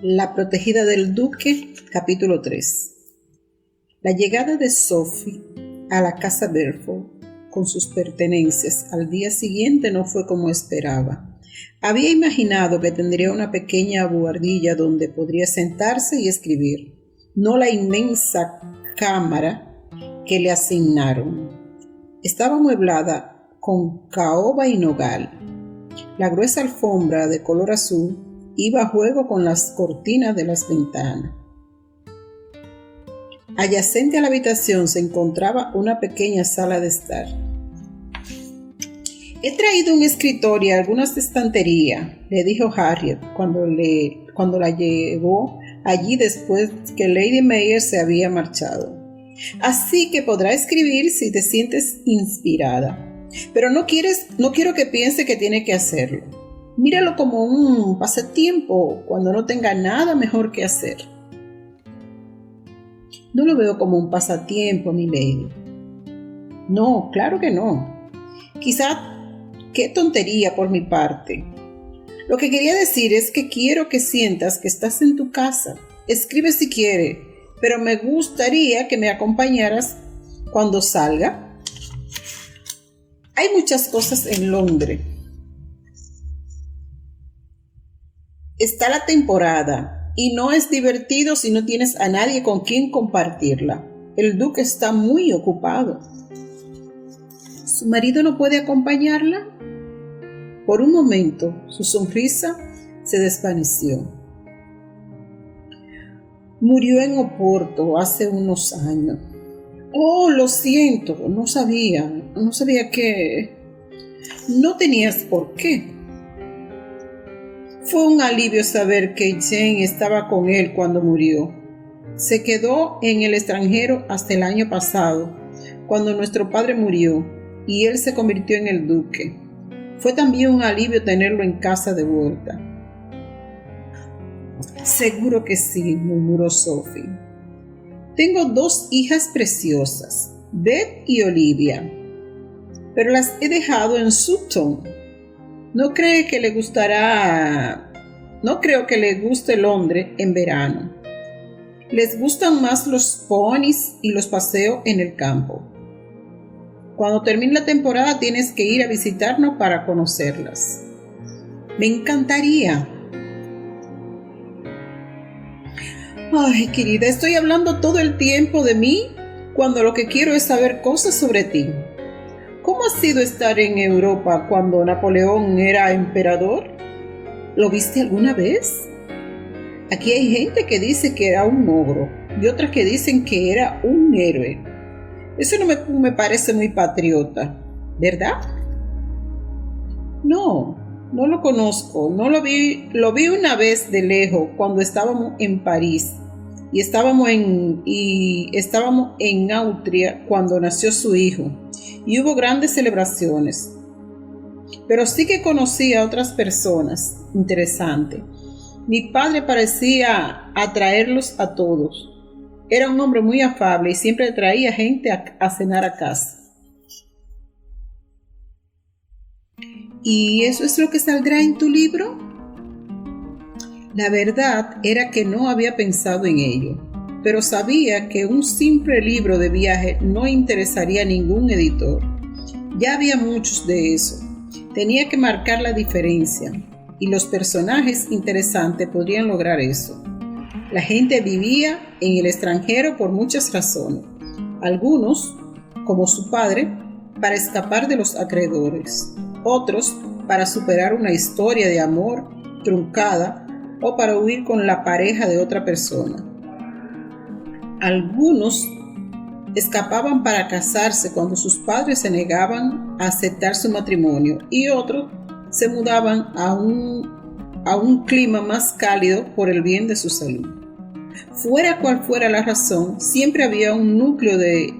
La protegida del duque, capítulo 3. La llegada de Sophie a la casa Belfort con sus pertenencias al día siguiente no fue como esperaba. Había imaginado que tendría una pequeña buhardilla donde podría sentarse y escribir, no la inmensa cámara que le asignaron. Estaba amueblada con caoba y nogal. La gruesa alfombra de color azul iba a juego con las cortinas de las ventanas. Adyacente a la habitación se encontraba una pequeña sala de estar. He traído un escritorio y algunas estanterías, le dijo Harriet cuando la llevó allí después que Lady Mayer se había marchado. Así que podrá escribir si te sientes inspirada. Pero no quiero que piense que tiene que hacerlo. Míralo como un pasatiempo cuando no tenga nada mejor que hacer. No lo veo como un pasatiempo, mi lady. No, claro que no. Quizá, qué tontería por mi parte. Lo que quería decir es que quiero que sientas que estás en tu casa. Escribe si quieres, pero me gustaría que me acompañaras cuando salga. Hay muchas cosas en Londres. Está la temporada y no es divertido si no tienes a nadie con quien compartirla. El duque está muy ocupado. ¿Su marido no puede acompañarla? Por un momento, su sonrisa se desvaneció. Murió en Oporto hace unos años. Oh, lo siento, no sabía que... No tenías por qué. Fue un alivio saber que Jane estaba con él cuando murió. Se quedó en el extranjero hasta el año pasado, cuando nuestro padre murió, y él se convirtió en el duque. Fue también un alivio tenerlo en casa de vuelta. Seguro que sí, murmuró Sophie. Tengo 2 hijas preciosas, Beth y Olivia, pero las he dejado en Sutton. No creo que le guste Londres en verano. Les gustan más los ponis y los paseos en el campo. Cuando termine la temporada tienes que ir a visitarnos para conocerlas. Me encantaría. Ay, querida, estoy hablando todo el tiempo de mí cuando lo que quiero es saber cosas sobre ti. ¿Cómo ha sido estar en Europa cuando Napoleón era emperador? ¿Lo viste alguna vez? Aquí hay gente que dice que era un ogro y otras que dicen que era un héroe. Eso no me parece muy patriota, ¿verdad? No lo conozco. No lo vi una vez de lejos cuando estábamos en París y estábamos en Austria cuando nació su hijo y hubo grandes celebraciones. Pero sí que conocí a otras personas interesantes. Mi padre parecía atraerlos a todos. Era un hombre muy afable y siempre traía gente a cenar a casa. ¿Y eso es lo que saldrá en tu libro? La verdad era que no había pensado en ello, pero sabía que un simple libro de viaje no interesaría a ningún editor. Ya había muchos de eso. Tenía que marcar la diferencia, y los personajes interesantes podrían lograr eso. La gente vivía en el extranjero por muchas razones. Algunos, como su padre, para escapar de los acreedores. Otros, para superar una historia de amor truncada o para huir con la pareja de otra persona. Algunos escapaban para casarse cuando sus padres se negaban a aceptar su matrimonio y otros se mudaban a un clima más cálido por el bien de su salud. Fuera cual fuera la razón, siempre había un núcleo de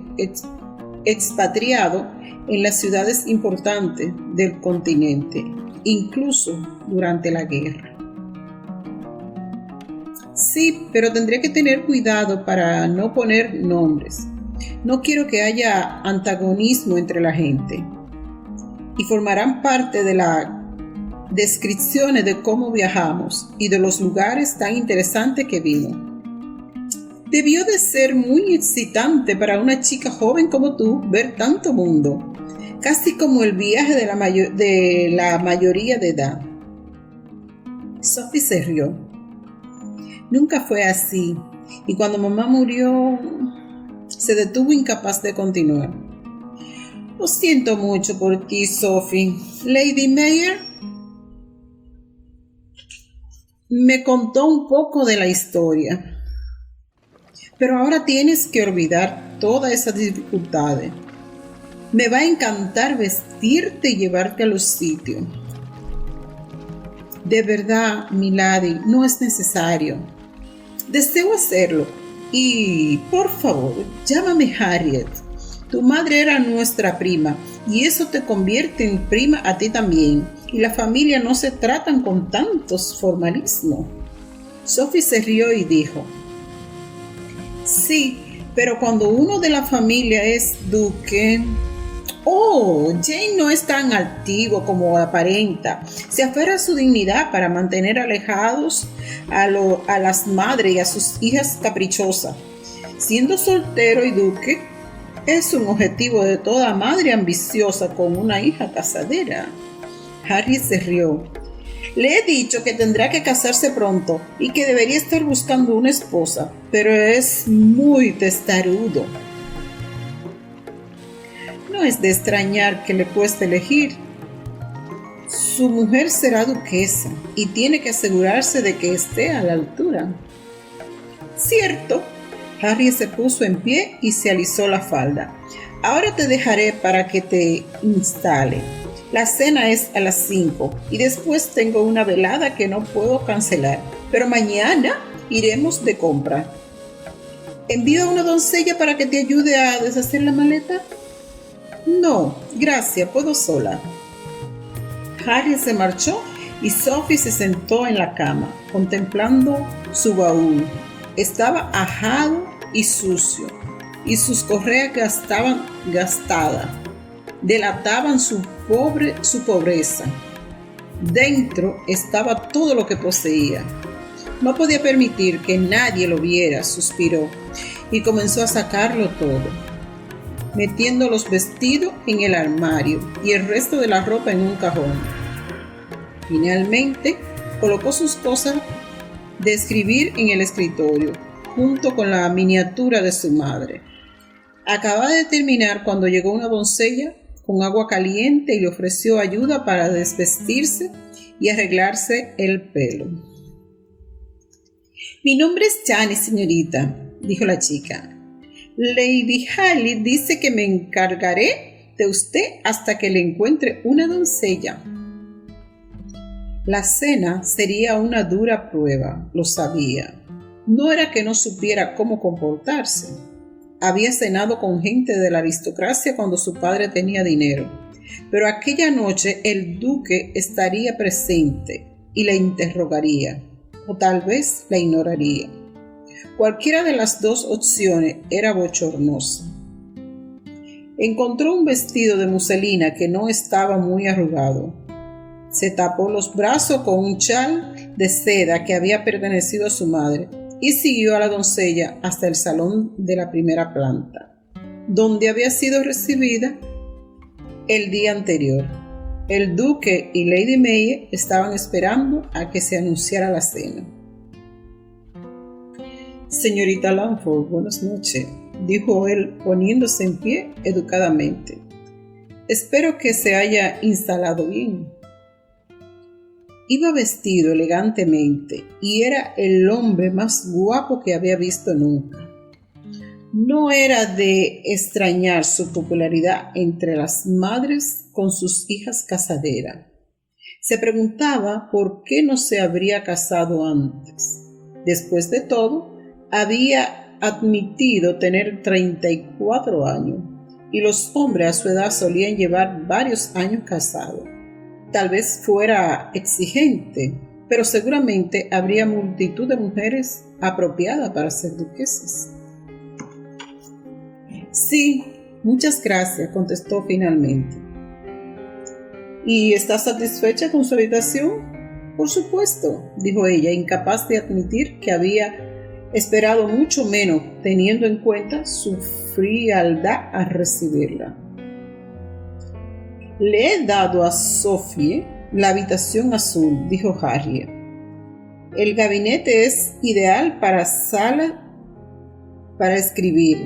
expatriados en las ciudades importantes del continente, incluso durante la guerra. Sí, pero tendré que tener cuidado para no poner nombres. No quiero que haya antagonismo entre la gente. Y formarán parte de descripciones de cómo viajamos y de los lugares tan interesantes que vimos. Debió de ser muy excitante para una chica joven como tú ver tanto mundo, casi como el viaje de la mayoría de edad. Sophie se rió. Nunca fue así, y cuando mamá murió, se detuvo incapaz de continuar. Lo siento mucho por ti, Sophie. Lady Mayer me contó un poco de la historia. Pero ahora tienes que olvidar todas esas dificultades. Me va a encantar vestirte y llevarte a los sitios. De verdad, milady, no es necesario. Deseo hacerlo. Y, por favor, llámame Harriet. Tu madre era nuestra prima, y eso te convierte en prima a ti también. Y la familia no se tratan con tantos formalismos. Sophie se rió y dijo: sí, pero cuando uno de la familia es duque... Oh, Jane no es tan altivo como aparenta. Se aferra a su dignidad para mantener alejados a las madres y a sus hijas caprichosas. Siendo soltero y duque, es un objetivo de toda madre ambiciosa con una hija casadera. Harry se rió. Le he dicho que tendrá que casarse pronto y que debería estar buscando una esposa, pero es muy testarudo. No es de extrañar que le cueste elegir. Su mujer será duquesa y tiene que asegurarse de que esté a la altura. Cierto. Harry se puso en pie y se alisó la falda. Ahora te dejaré para que te instale. La cena es a las 5 y después tengo una velada que no puedo cancelar. Pero mañana iremos de compra. ¿Envío a una doncella para que te ayude a deshacer la maleta? No, gracias, puedo sola. Harry se marchó y Sophie se sentó en la cama, contemplando su baúl. Estaba ajado y sucio, y sus correas estaban gastadas. Delataban su pobreza. Dentro estaba todo lo que poseía. No podía permitir que nadie lo viera, suspiró, y comenzó a sacarlo todo, metiendo los vestidos en el armario y el resto de la ropa en un cajón. Finalmente, colocó sus cosas de escribir en el escritorio, junto con la miniatura de su madre. Acababa de terminar cuando llegó una doncella con agua caliente y le ofreció ayuda para desvestirse y arreglarse el pelo. Mi nombre es Janice, señorita, dijo la chica. Lady Harley dice que me encargaré de usted hasta que le encuentre una doncella. La cena sería una dura prueba, lo sabía. No era que no supiera cómo comportarse. Había cenado con gente de la aristocracia cuando su padre tenía dinero, pero aquella noche el duque estaría presente y la interrogaría, o tal vez la ignoraría. Cualquiera de las dos opciones era bochornosa. Encontró un vestido de muselina que no estaba muy arrugado. Se tapó los brazos con un chal de seda que había pertenecido a su madre y siguió a la doncella hasta el salón de la primera planta, donde había sido recibida el día anterior. El duque y Lady Mayer estaban esperando a que se anunciara la cena. Señorita Langford, buenas noches, dijo él poniéndose en pie educadamente. Espero que se haya instalado bien. Iba vestido elegantemente y era el hombre más guapo que había visto nunca. No era de extrañar su popularidad entre las madres con sus hijas casaderas. Se preguntaba por qué no se habría casado antes. Después de todo, había admitido tener 34 años y los hombres a su edad solían llevar varios años casados. Tal vez fuera exigente, pero seguramente habría multitud de mujeres apropiadas para ser duquesas. Sí, muchas gracias, contestó finalmente. ¿Y está satisfecha con su habitación? Por supuesto, dijo ella, incapaz de admitir que había esperado mucho menos, teniendo en cuenta su frialdad al recibirla. Le he dado a Sophie la habitación azul, dijo Harriet. El gabinete es ideal para sala para escribir.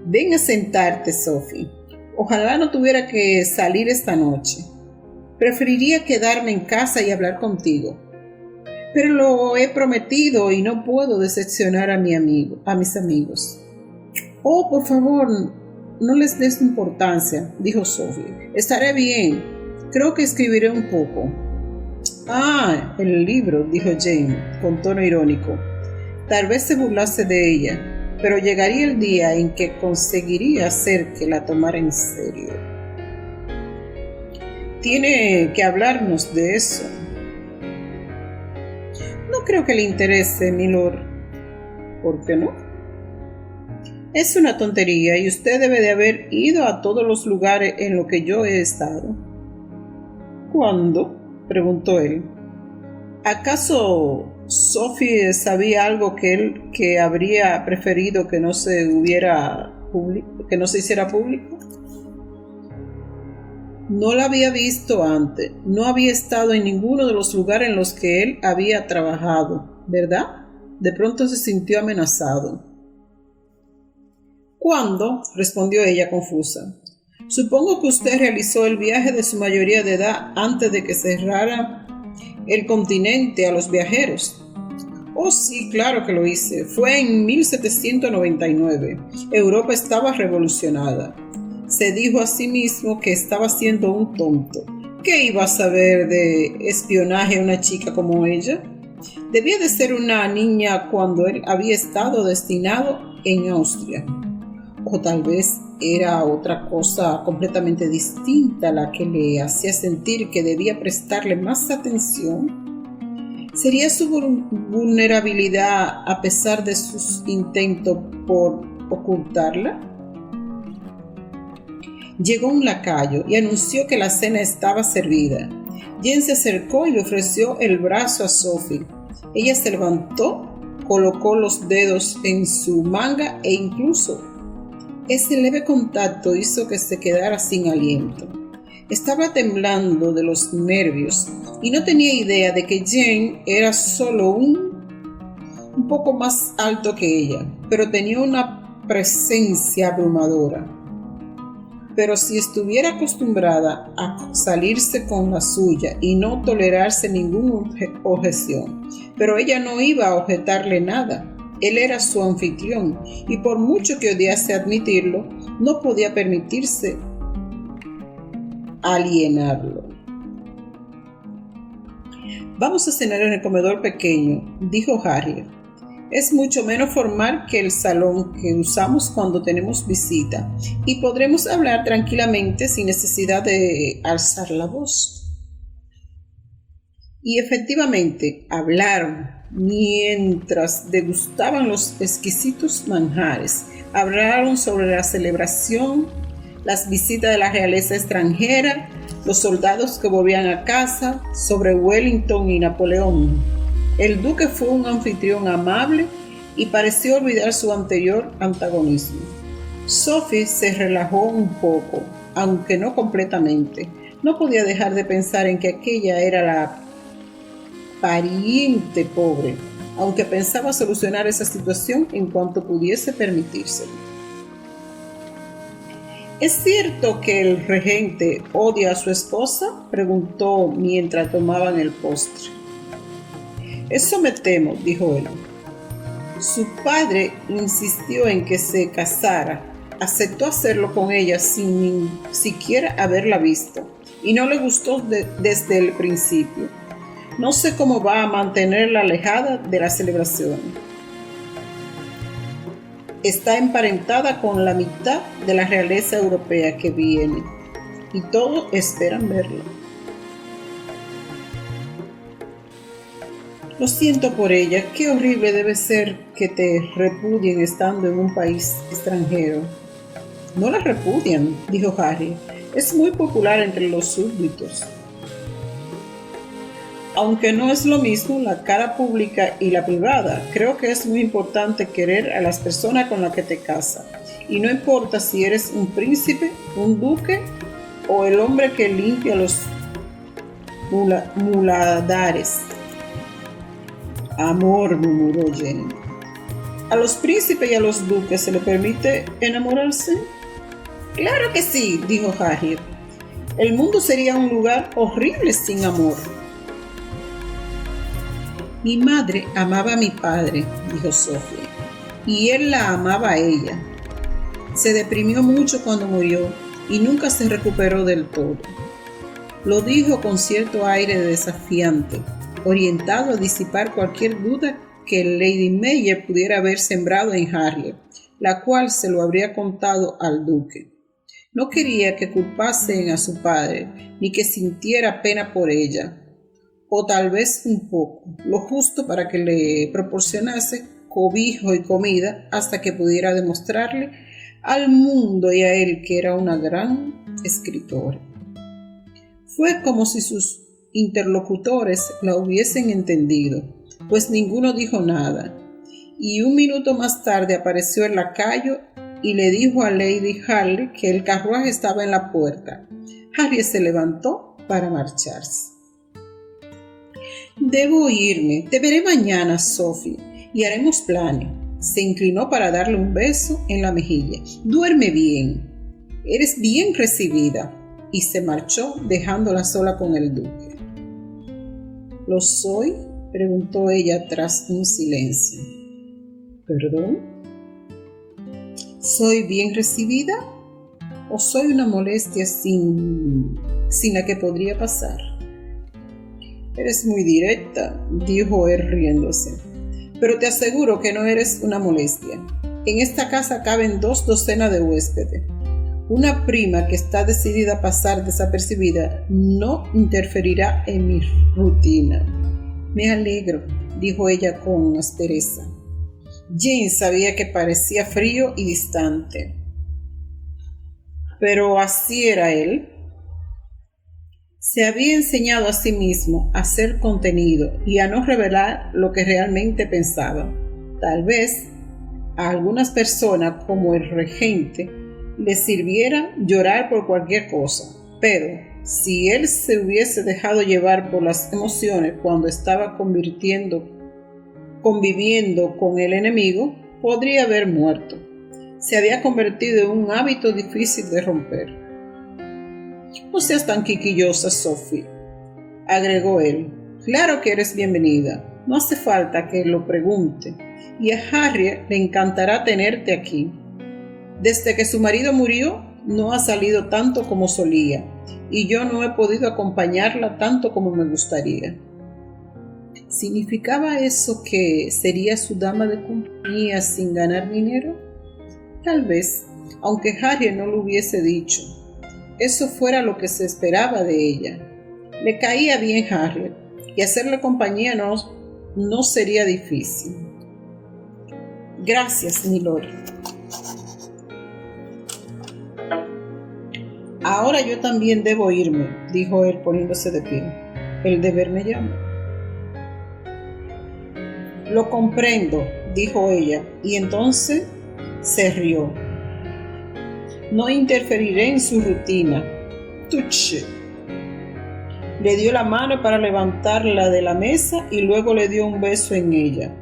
Ven a sentarte, Sophie. Ojalá no tuviera que salir esta noche. Preferiría quedarme en casa y hablar contigo. Pero lo he prometido y no puedo decepcionar a mis amigos. Oh, por favor, no les des importancia, dijo Sophie. Estaré bien. Creo que escribiré un poco. Ah, el libro, dijo Jane, con tono irónico. Tal vez se burlase de ella, pero llegaría el día en que conseguiría hacer que la tomara en serio. Tiene que hablarnos de eso. No creo que le interese, milord. ¿Por qué no? Es una tontería y usted debe de haber ido a todos los lugares en los que yo he estado. ¿Cuándo?, preguntó él. ¿Acaso Sophie sabía algo que habría preferido que no se hiciera público? No la había visto antes, no había estado en ninguno de los lugares en los que él había trabajado, ¿verdad? De pronto se sintió amenazado. ¿Cuándo?, respondió ella confusa. Supongo que usted realizó el viaje de su mayoría de edad antes de que cerrara el continente a los viajeros. Oh, sí, claro que lo hice. Fue en 1799. Europa estaba revolucionada. Se dijo a sí mismo que estaba siendo un tonto. ¿Qué iba a saber de espionaje a una chica como ella? Debía de ser una niña cuando él había estado destinado en Austria. O tal vez era otra cosa completamente distinta la que le hacía sentir que debía prestarle más atención. ¿Sería su vulnerabilidad a pesar de sus intentos por ocultarla? Llegó un lacayo y anunció que la cena estaba servida. Jane se acercó y le ofreció el brazo a Sophie. Ella se levantó, colocó los dedos en su manga e incluso ese leve contacto hizo que se quedara sin aliento. Estaba temblando de los nervios y no tenía idea de que Jane era solo un poco más alto que ella, pero tenía una presencia abrumadora. Pero si estuviera acostumbrada a salirse con la suya y no tolerarse ninguna objeción, pero ella no iba a objetarle nada. Él era su anfitrión y por mucho que odiase admitirlo, no podía permitirse alienarlo. Vamos a cenar en el comedor pequeño, dijo Harriet. Es mucho menos formal que el salón que usamos cuando tenemos visita y podremos hablar tranquilamente sin necesidad de alzar la voz. Y efectivamente hablaron mientras degustaban los exquisitos manjares. Hablaron sobre la celebración, las visitas de la realeza extranjera, los soldados que volvían a casa, sobre Wellington y Napoleón. El duque fue un anfitrión amable y pareció olvidar su anterior antagonismo. Sophie se relajó un poco, aunque no completamente. No podía dejar de pensar en que aquella era la pariente pobre, aunque pensaba solucionar esa situación en cuanto pudiese permitírselo. ¿Es cierto que el regente odia a su esposa?, preguntó mientras tomaban el postre. Eso me temo, dijo él. Su padre insistió en que se casara, aceptó hacerlo con ella sin ni siquiera haberla visto, y no le gustó desde el principio. No sé cómo va a mantenerla alejada de la celebración. Está emparentada con la mitad de la realeza europea que viene, y todos esperan verla. Lo siento por ella. Qué horrible debe ser que te repudien estando en un país extranjero. No la repudian, dijo Harry. Es muy popular entre los súbditos. Aunque no es lo mismo la cara pública y la privada, creo que es muy importante querer a las personas con las que te casas. Y no importa si eres un príncipe, un duque o el hombre que limpia los muladares. Amor, murmuró Jenny. ¿A los príncipes y a los duques se les permite enamorarse? Claro que sí, dijo Harriet. El mundo sería un lugar horrible sin amor. Mi madre amaba a mi padre, dijo Sophie, y él la amaba a ella. Se deprimió mucho cuando murió y nunca se recuperó del todo. Lo dijo con cierto aire de desafiante, orientado a disipar cualquier duda que Lady Mayer pudiera haber sembrado en Harriet, la cual se lo habría contado al duque. No quería que culpasen a su padre, ni que sintiera pena por ella, o tal vez un poco, lo justo para que le proporcionase cobijo y comida hasta que pudiera demostrarle al mundo y a él que era una gran escritora. Fue como si sus interlocutores la hubiesen entendido, pues ninguno dijo nada, y un minuto más tarde apareció el lacayo y le dijo a Lady Harley que el carruaje estaba en la puerta. Harriet se levantó para marcharse. Debo irme. Te veré mañana, Sophie, y haremos planes. Se inclinó para darle un beso en la mejilla. Duerme bien. Eres bien recibida. Y se marchó dejándola sola con el duque. ¿Lo soy?, preguntó ella tras un silencio. ¿Perdón? ¿Soy bien recibida? ¿O soy una molestia sin la que podría pasar? Eres muy directa, dijo él riéndose. Pero te aseguro que no eres una molestia. En esta casa caben 2 docenas de huéspedes. Una prima que está decidida a pasar desapercibida no interferirá en mi rutina. Me alegro, dijo ella con aspereza. Jane sabía que parecía frío y distante. Pero así era él. Se había enseñado a sí mismo a ser contenido y a no revelar lo que realmente pensaba. Tal vez a algunas personas, como el regente, les sirviera llorar por cualquier cosa, pero si él se hubiese dejado llevar por las emociones cuando estaba conviviendo con el enemigo, podría haber muerto. Se había convertido en un hábito difícil de romper. No seas tan quisquillosa, Sophie, agregó él. Claro que eres bienvenida. No hace falta que lo pregunte. Y a Harriet le encantará tenerte aquí. Desde que su marido murió, no ha salido tanto como solía, y yo no he podido acompañarla tanto como me gustaría. ¿Significaba eso que sería su dama de compañía sin ganar dinero? Tal vez, aunque Harriet no lo hubiese dicho, eso fuera lo que se esperaba de ella. Le caía bien Harriet, y hacerle compañía no sería difícil. Gracias, milord. Ahora yo también debo irme, dijo él poniéndose de pie. El deber me llama. Lo comprendo, dijo ella, y entonces se rió. No interferiré en su rutina. Tuche. Le dio la mano para levantarla de la mesa y luego le dio un beso en ella.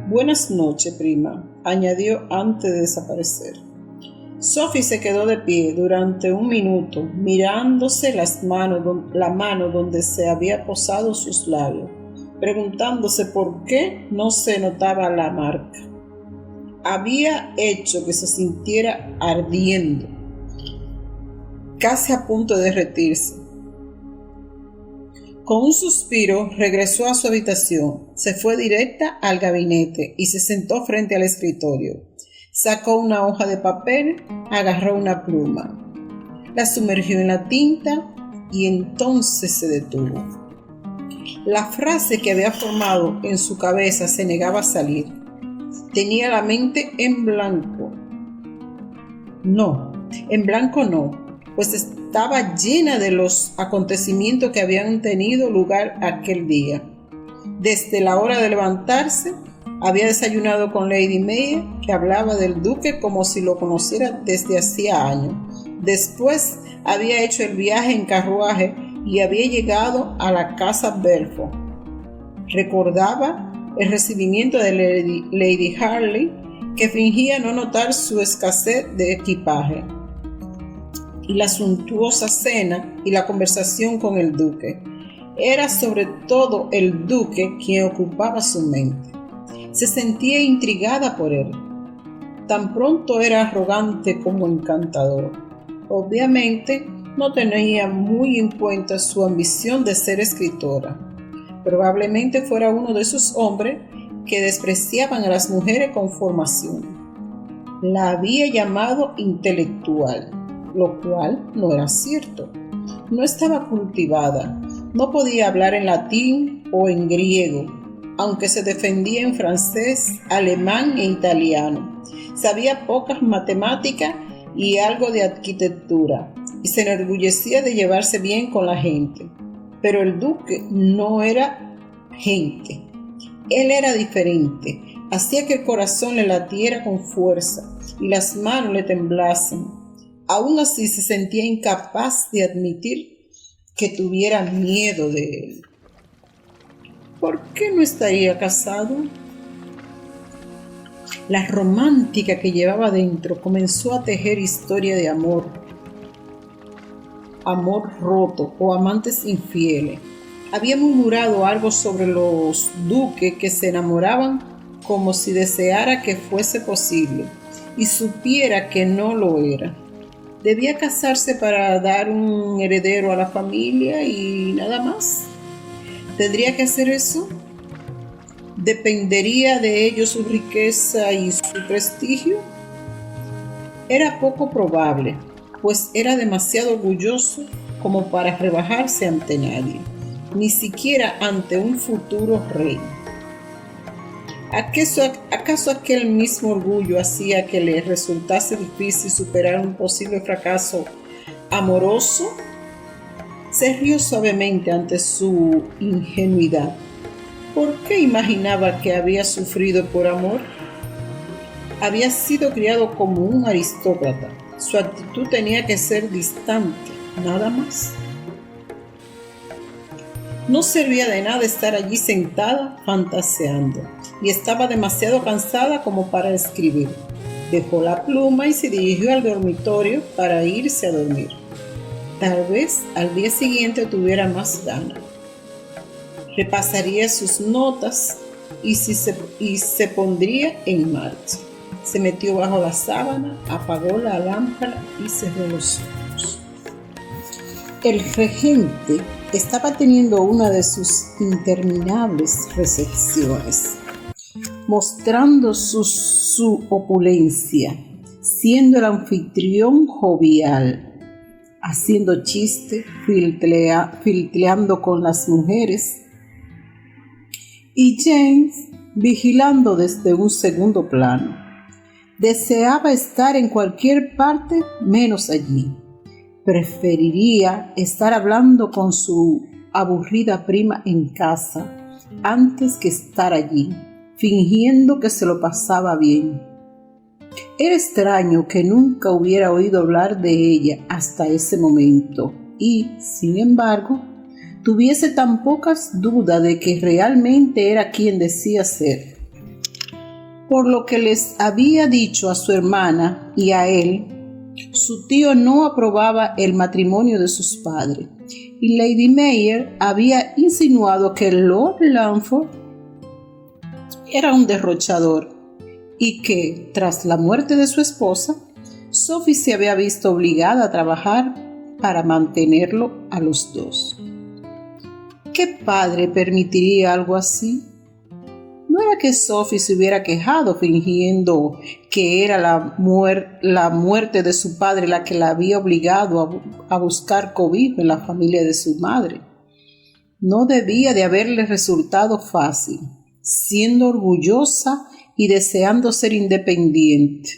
Buenas noches, prima, añadió antes de desaparecer. Sophie se quedó de pie durante un minuto, mirándose la mano donde se había posado sus labios, preguntándose por qué no se notaba la marca. Había hecho que se sintiera ardiendo, casi a punto de derretirse. Con un suspiro regresó a su habitación, se fue directa al gabinete y se sentó frente al escritorio. Sacó una hoja de papel, agarró una pluma, la sumergió en la tinta y entonces se detuvo. La frase que había formado en su cabeza se negaba a salir. Tenía la mente en blanco. No, en blanco no, pues estaba llena de los acontecimientos que habían tenido lugar aquel día. Desde la hora de levantarse, había desayunado con Lady Mayer, que hablaba del duque como si lo conociera desde hacía años. Después había hecho el viaje en carruaje y había llegado a la casa Belfort. Recordaba el recibimiento de Lady Harley, que fingía no notar su escasez de equipaje, y la suntuosa cena y la conversación con el duque. Era sobre todo el duque quien ocupaba su mente. Se sentía intrigada por él. Tan pronto era arrogante como encantador. Obviamente no tenía muy en cuenta su ambición de ser escritora. Probablemente fuera uno de esos hombres que despreciaban a las mujeres con formación. La había llamado intelectual, lo cual no era cierto. No estaba cultivada, no podía hablar en latín o en griego, aunque se defendía en francés, alemán e italiano. Sabía pocas matemáticas y algo de arquitectura, y se enorgullecía de llevarse bien con la gente. Pero el duque no era gente. Él era diferente, hacía que el corazón le latiera con fuerza y las manos le temblasen. Aún así se sentía incapaz de admitir que tuviera miedo de él. ¿Por qué no estaría casado? La romántica que llevaba dentro comenzó a tejer historia de amor roto o amantes infieles. Había murmurado algo sobre los duques que se enamoraban como si deseara que fuese posible y supiera que no lo era. Debía casarse para dar un heredero a la familia y nada más. ¿Tendría que hacer eso? ¿Dependería de ello su riqueza y su prestigio? Era poco probable, pues era demasiado orgulloso como para rebajarse ante nadie, ni siquiera ante un futuro rey. ¿Acaso aquel mismo orgullo hacía que le resultase difícil superar un posible fracaso amoroso? Se rió suavemente ante su ingenuidad. ¿Por qué imaginaba que había sufrido por amor? Había sido criado como un aristócrata. Su actitud tenía que ser distante, nada más. No servía de nada estar allí sentada fantaseando, y estaba demasiado cansada como para escribir. Dejó la pluma y se dirigió al dormitorio para irse a dormir. Tal vez al día siguiente tuviera más ganas. Repasaría sus notas y se pondría en marcha. Se metió bajo la sábana, apagó la lámpara y cerró los ojos. El regente estaba teniendo una de sus interminables recepciones, mostrando su opulencia, siendo el anfitrión jovial, haciendo chistes, filtreando con las mujeres, y James vigilando desde un segundo plano. Deseaba estar en cualquier parte menos allí. Preferiría estar hablando con su aburrida prima en casa antes que estar allí, fingiendo que se lo pasaba bien. Era extraño que nunca hubiera oído hablar de ella hasta ese momento y, sin embargo, tuviese tan pocas dudas de que realmente era quien decía ser. Por lo que les había dicho a su hermana y a él, su tío no aprobaba el matrimonio de sus padres, y Lady Mayer había insinuado que Lord Langford era un derrochador y que, tras la muerte de su esposa, Sophie se había visto obligada a trabajar para mantenerlo a los dos. ¿Qué padre permitiría algo así? No era que Sophie se hubiera quejado fingiendo que era la muerte de su padre la que la había obligado a buscar cobijo en la familia de su madre. No debía de haberle resultado fácil, siendo orgullosa y deseando ser independiente.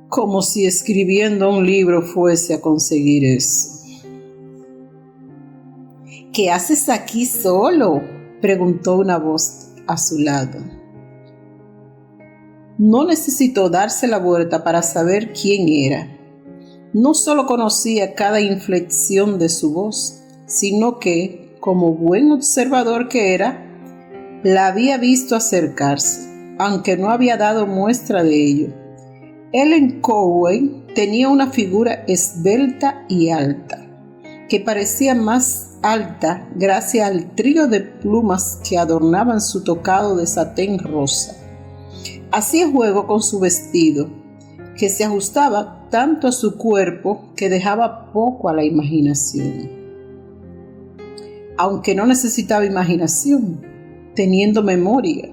Como si escribiendo un libro fuese a conseguir eso. ¿Qué haces aquí solo?, preguntó una voz a su lado. No necesitó darse la vuelta para saber quién era. No solo conocía cada inflexión de su voz, sino que, como buen observador que era, la había visto acercarse, aunque no había dado muestra de ello. Ellen Conway tenía una figura esbelta y alta, que parecía más alta gracias al trío de plumas que adornaban su tocado de satén rosa. Hacía juego con su vestido, que se ajustaba tanto a su cuerpo que dejaba poco a la imaginación. Aunque no necesitaba imaginación, teniendo memoria.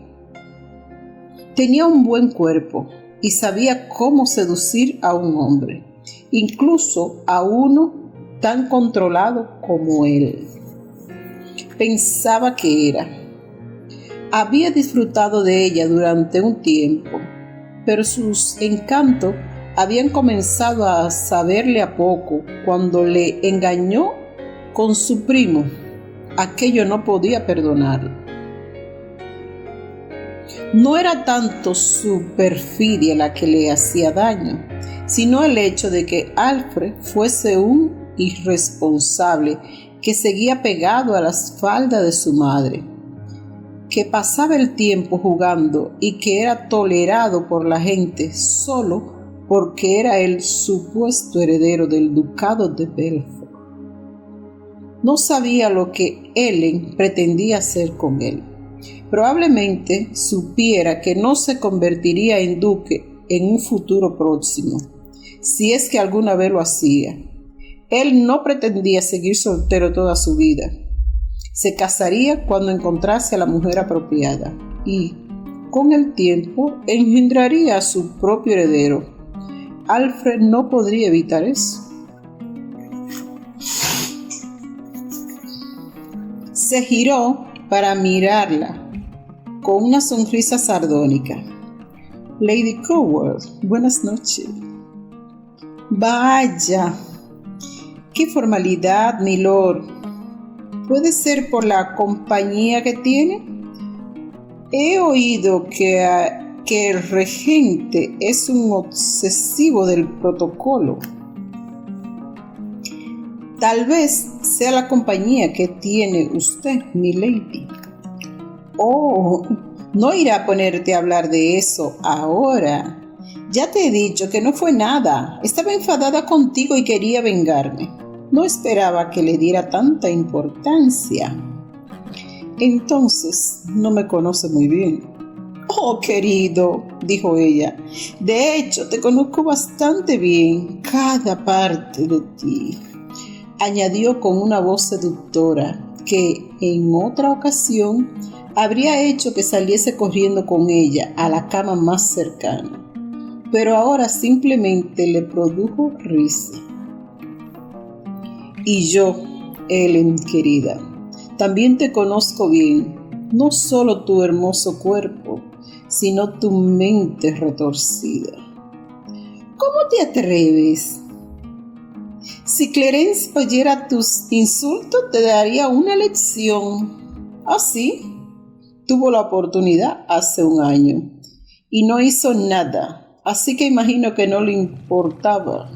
Tenía un buen cuerpo y sabía cómo seducir a un hombre, incluso a uno tan controlado como él. Pensaba que era. Había disfrutado de ella durante un tiempo, pero sus encantos habían comenzado a saberle a poco cuando le engañó con su primo. Aquello no podía perdonarlo. No era tanto su perfidia la que le hacía daño, sino el hecho de que Alfred fuese un irresponsable que seguía pegado a las faldas de su madre, que pasaba el tiempo jugando y que era tolerado por la gente solo porque era el supuesto heredero del ducado de Belfort. No sabía lo que Ellen pretendía hacer con él. Probablemente supiera que no se convertiría en duque en un futuro próximo, si es que alguna vez lo hacía. Él no pretendía seguir soltero toda su vida. Se casaría cuando encontrase a la mujer apropiada y, con el tiempo, engendraría a su propio heredero. Alfred no podría evitar eso. Se giró para mirarla con una sonrisa sardónica. Lady Coward, buenas noches. Vaya, qué formalidad, milord. ¿Puede ser por la compañía que tiene? He oído que el regente es un obsesivo del protocolo. Tal vez sea la compañía que tiene usted, mi lady. Oh, no iré a ponerte a hablar de eso ahora. Ya te he dicho que no fue nada. Estaba enfadada contigo y quería vengarme. No esperaba que le diera tanta importancia. Entonces, no me conoce muy bien. Oh, querido, dijo ella. De hecho, te conozco bastante bien, cada parte de ti. Añadió con una voz seductora que en otra ocasión habría hecho que saliese corriendo con ella a la cama más cercana, pero ahora simplemente le produjo risa. Y yo, Ellen querida, también te conozco bien, no solo tu hermoso cuerpo, sino tu mente retorcida. ¿Cómo te atreves? Si Clarence oyera tus insultos, te daría una lección. Así, tuvo la oportunidad hace un año y no hizo nada, así que imagino que no le importaba.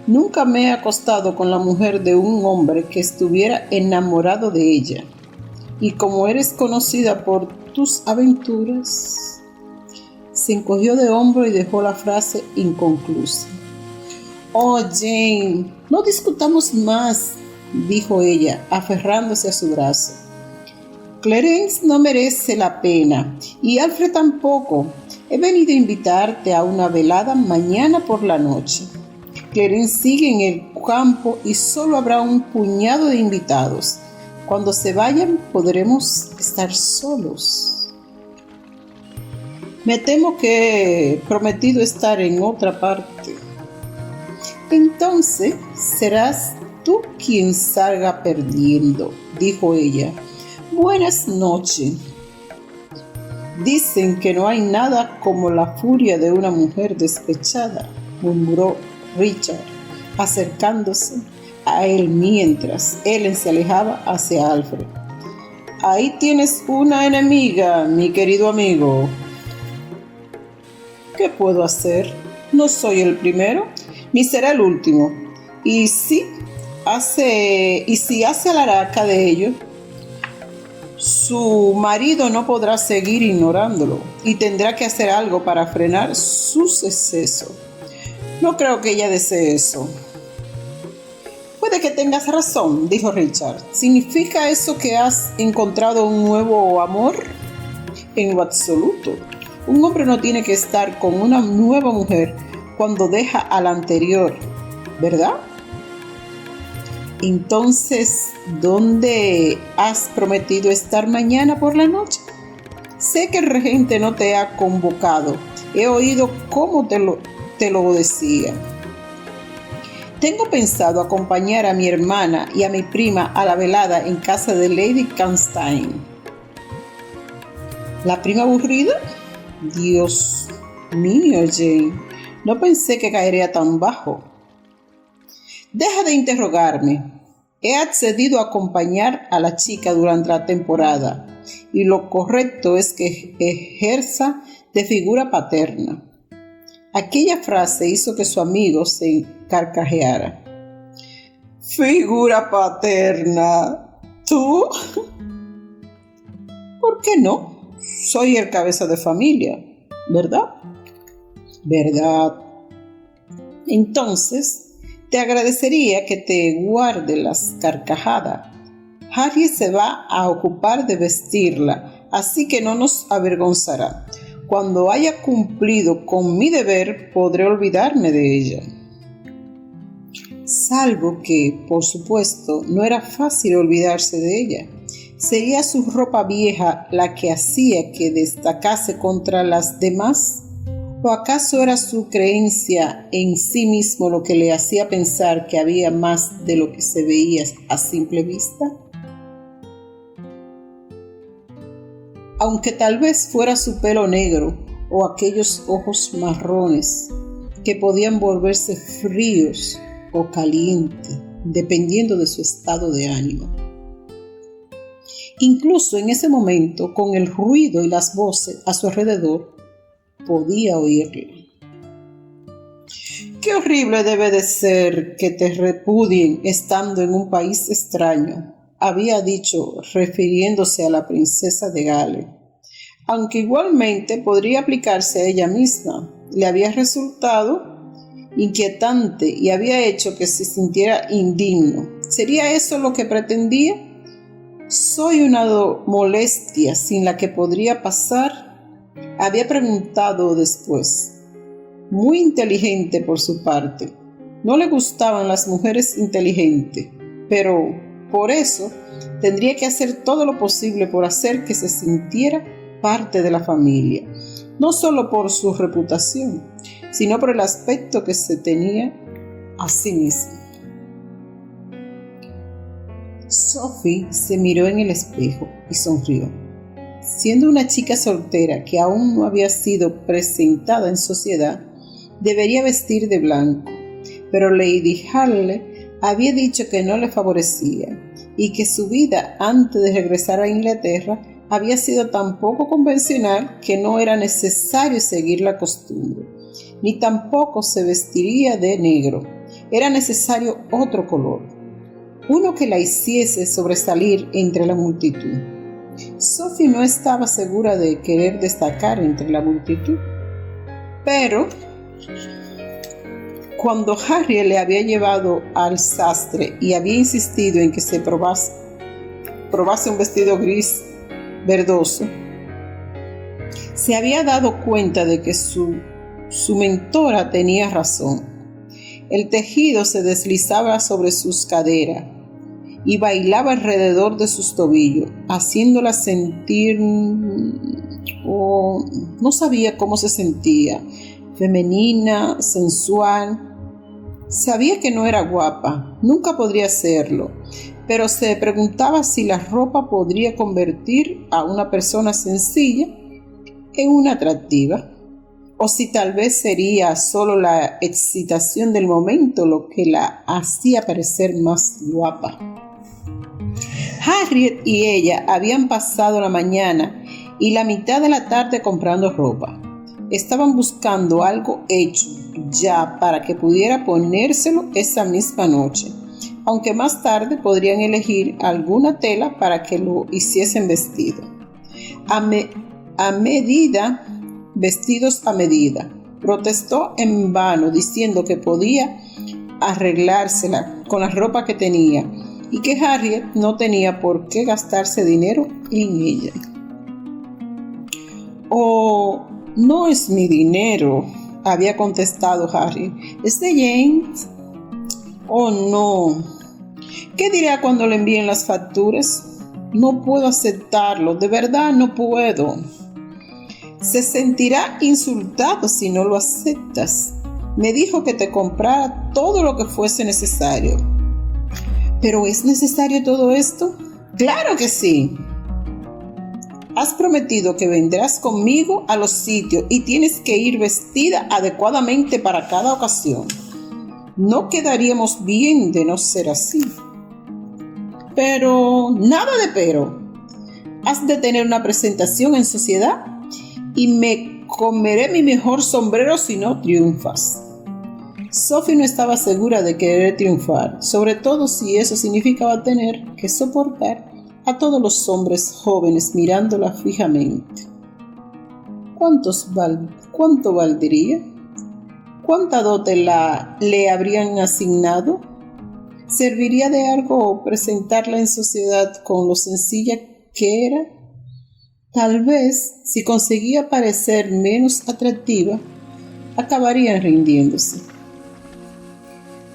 Nunca me he acostado con la mujer de un hombre que estuviera enamorado de ella. Y como eres conocida por tus aventuras, se encogió de hombro y dejó la frase inconclusa. Oh, Jane, no discutamos más, dijo ella, aferrándose a su brazo. Clarence no merece la pena, y Alfred tampoco. He venido a invitarte a una velada mañana por la noche. Clarence sigue en el campo y solo habrá un puñado de invitados. Cuando se vayan podremos estar solos. Me temo que he prometido estar en otra parte. Entonces serás tú quien salga perdiendo, dijo ella. Buenas noches. Dicen que no hay nada como la furia de una mujer despechada, murmuró Richard, acercándose a él mientras Ellen se alejaba hacia Alfred. Ahí tienes una enemiga, mi querido amigo. ¿Qué puedo hacer? No soy el primero, ni será el último. Y si hace alaraca de ello, su marido no podrá seguir ignorándolo y tendrá que hacer algo para frenar sus excesos. No creo que ella desee eso. Puede que tengas razón, dijo Richard. ¿Significa eso que has encontrado un nuevo amor? En lo absoluto. Un hombre no tiene que estar con una nueva mujer cuando deja a la anterior, ¿verdad? Entonces, ¿dónde has prometido estar mañana por la noche? Sé que el regente no te ha convocado. He oído cómo te lo decía. Tengo pensado acompañar a mi hermana y a mi prima a la velada en casa de Lady Canstein. ¿La prima aburrida? Dios mío, Jane, no pensé que caería tan bajo. Deja de interrogarme. He accedido a acompañar a la chica durante la temporada y lo correcto es que ejerza de figura paterna. Aquella frase hizo que su amigo se carcajeara. ¿Figura paterna? ¿Tú? ¿Por qué no? Soy el cabeza de familia, ¿verdad? ¿Verdad? Entonces, te agradecería que te guarde las carcajadas. Harry se va a ocupar de vestirla, así que no nos avergonzará. Cuando haya cumplido con mi deber, podré olvidarme de ella. Salvo que, por supuesto, no era fácil olvidarse de ella. ¿Sería su ropa vieja la que hacía que destacase contra las demás? ¿O acaso era su creencia en sí mismo lo que le hacía pensar que había más de lo que se veía a simple vista? Aunque tal vez fuera su pelo negro o aquellos ojos marrones que podían volverse fríos o calientes, dependiendo de su estado de ánimo. Incluso en ese momento, con el ruido y las voces a su alrededor, podía oírla. Qué horrible debe de ser que te repudien estando en un país extraño, había dicho refiriéndose a la princesa de Gales, aunque igualmente podría aplicarse a ella misma. Le había resultado inquietante y había hecho que se sintiera indigno. ¿Sería eso lo que pretendía? ¿Soy una molestia sin la que podría pasar? Había preguntado después. Muy inteligente por su parte. No le gustaban las mujeres inteligentes, pero por eso tendría que hacer todo lo posible por hacer que se sintiera parte de la familia, no solo por su reputación, sino por el aspecto que se tenía a sí misma. Sophie se miró en el espejo y sonrió. Siendo una chica soltera que aún no había sido presentada en sociedad, debería vestir de blanco, pero Lady Harley había dicho que no le favorecía y que su vida antes de regresar a Inglaterra había sido tan poco convencional que no era necesario seguir la costumbre, ni tampoco se vestiría de negro. Era necesario otro color, uno que la hiciese sobresalir entre la multitud. Sophie no estaba segura de querer destacar entre la multitud, pero cuando Harry le había llevado al sastre y había insistido en que se probase un vestido gris verdoso, se había dado cuenta de que su mentora tenía razón. El tejido se deslizaba sobre sus caderas y bailaba alrededor de sus tobillos, haciéndola sentir, no sabía cómo se sentía, femenina, sensual. Sabía que no era guapa, nunca podría serlo, pero se preguntaba si la ropa podría convertir a una persona sencilla en una atractiva, o si tal vez sería solo la excitación del momento lo que la hacía parecer más guapa. Harriet y ella habían pasado la mañana y la mitad de la tarde comprando ropa. Estaban buscando algo hecho ya para que pudiera ponérselo esa misma noche, aunque más tarde podrían elegir alguna tela para que lo hiciesen vestido. Vestidos a medida. Protestó en vano diciendo que podía arreglársela con la ropa que tenía y que Harriet no tenía por qué gastarse dinero en ella. «Oh, no es mi dinero», había contestado Harriet. «¿Es de James?» «Oh, no. ¿Qué dirá cuando le envíen las facturas? No puedo aceptarlo, de verdad no puedo». «Se sentirá insultado si no lo aceptas. Me dijo que te comprara todo lo que fuese necesario». «¿Pero es necesario todo esto?» «Claro que sí. Has prometido que vendrás conmigo a los sitios y tienes que ir vestida adecuadamente para cada ocasión. No quedaríamos bien de no ser así». «Pero, nada de pero. Has de tener una presentación en sociedad y me comeré mi mejor sombrero si no triunfas». Sophie no estaba segura de querer triunfar, sobre todo si eso significaba tener que soportar a todos los hombres jóvenes mirándola fijamente. ¿Cuánto valdría? ¿Cuánta dote le habrían asignado? ¿Serviría de algo presentarla en sociedad con lo sencilla que era? Tal vez, si conseguía parecer menos atractiva, acabarían rindiéndose.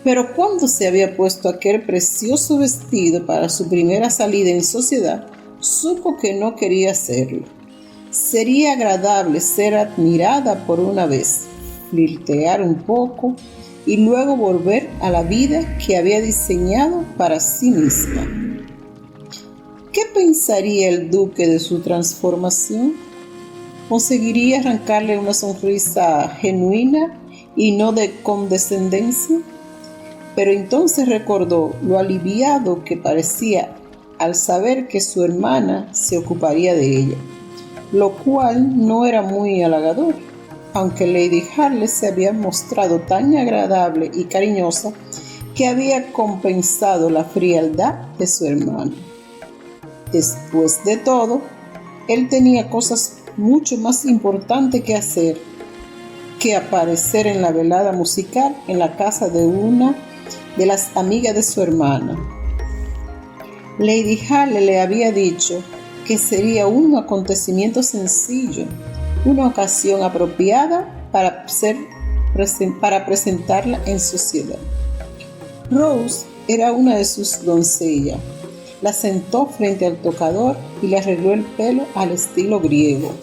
Pero cuando se había puesto aquel precioso vestido para su primera salida en sociedad, supo que no quería hacerlo. Sería agradable ser admirada por una vez, flirtear un poco y luego volver a la vida que había diseñado para sí misma. ¿Qué pensaría el duque de su transformación? ¿Conseguiría arrancarle una sonrisa genuina y no de condescendencia? Pero entonces recordó lo aliviado que parecía al saber que su hermana se ocuparía de ella, lo cual no era muy halagador, aunque Lady Harley se había mostrado tan agradable y cariñosa que había compensado la frialdad de su hermano. Después de todo, él tenía cosas mucho más importantes que hacer que aparecer en la velada musical en la casa de una de las amigas de su hermana. Lady Harley le había dicho que sería un acontecimiento sencillo, una ocasión apropiada para presentarla en sociedad. Rose era una de sus doncellas. La sentó frente al tocador y le arregló el pelo al estilo griego,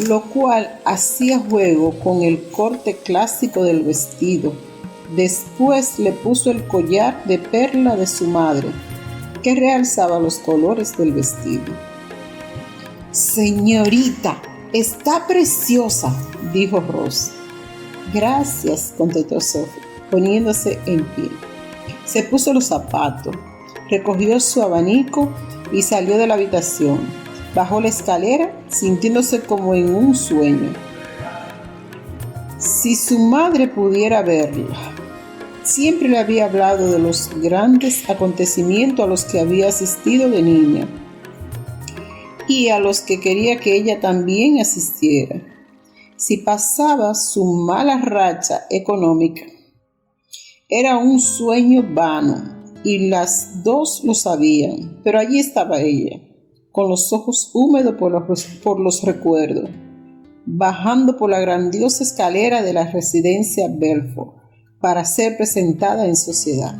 lo cual hacía juego con el corte clásico del vestido. Después le puso el collar de perla de su madre, que realzaba los colores del vestido. «Señorita, está preciosa», dijo Rose. «Gracias», contestó Sophie, poniéndose en pie. Se puso los zapatos, recogió su abanico y salió de la habitación. Bajó la escalera sintiéndose como en un sueño. Si su madre pudiera verla. Siempre le había hablado de los grandes acontecimientos a los que había asistido de niña y a los que quería que ella también asistiera. Si pasaba su mala racha económica, era un sueño vano y las dos lo sabían, pero allí estaba ella, con los ojos húmedos por los recuerdos, bajando por la grandiosa escalera de la residencia Belfort para ser presentada en sociedad.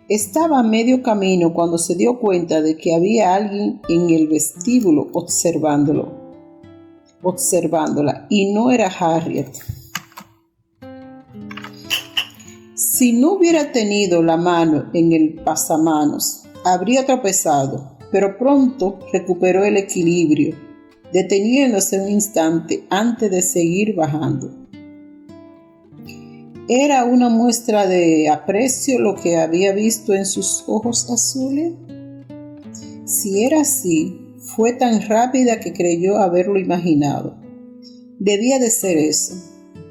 Estaba a medio camino cuando se dio cuenta de que había alguien en el vestíbulo observándola, y no era Harriet. Si no hubiera tenido la mano en el pasamanos, habría tropezado, pero pronto recuperó el equilibrio, deteniéndose un instante antes de seguir bajando. ¿Era una muestra de aprecio lo que había visto en sus ojos azules? Si era así, fue tan rápida que creyó haberlo imaginado. Debía de ser eso.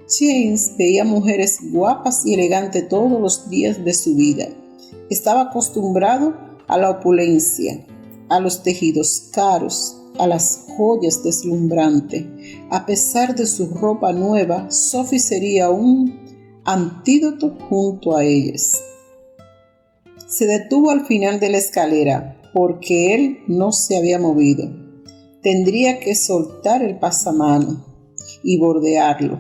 James veía mujeres guapas y elegantes todos los días de su vida. Estaba acostumbrado a la opulencia, a los tejidos caros, a las joyas deslumbrantes. A pesar de su ropa nueva, Sophie sería un antídoto junto a ellas. Se detuvo al final de la escalera porque él no se había movido. Tendría que soltar el pasamano y bordearlo,